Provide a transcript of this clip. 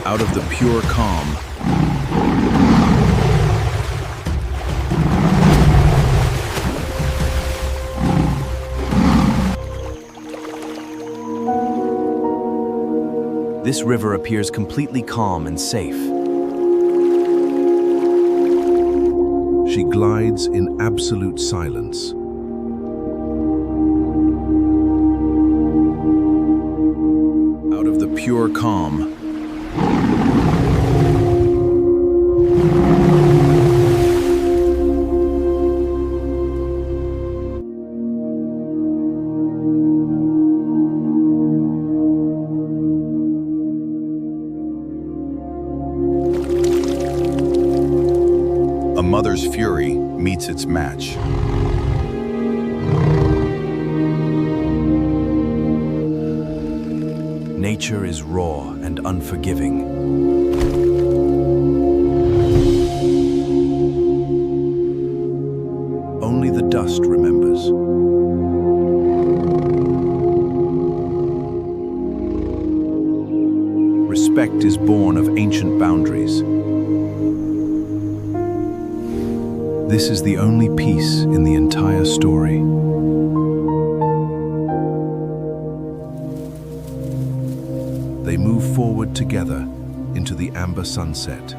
Out of the pure calm, this river appears completely calm and safe. She glides in absolute silence. Out of the pure calm, a mother's fury meets its match. Nature is raw and unforgiving. Only the dust remembers. Respect is born of ancient boundaries. This is the only piece in the entire story. They move forward together into the amber sunset.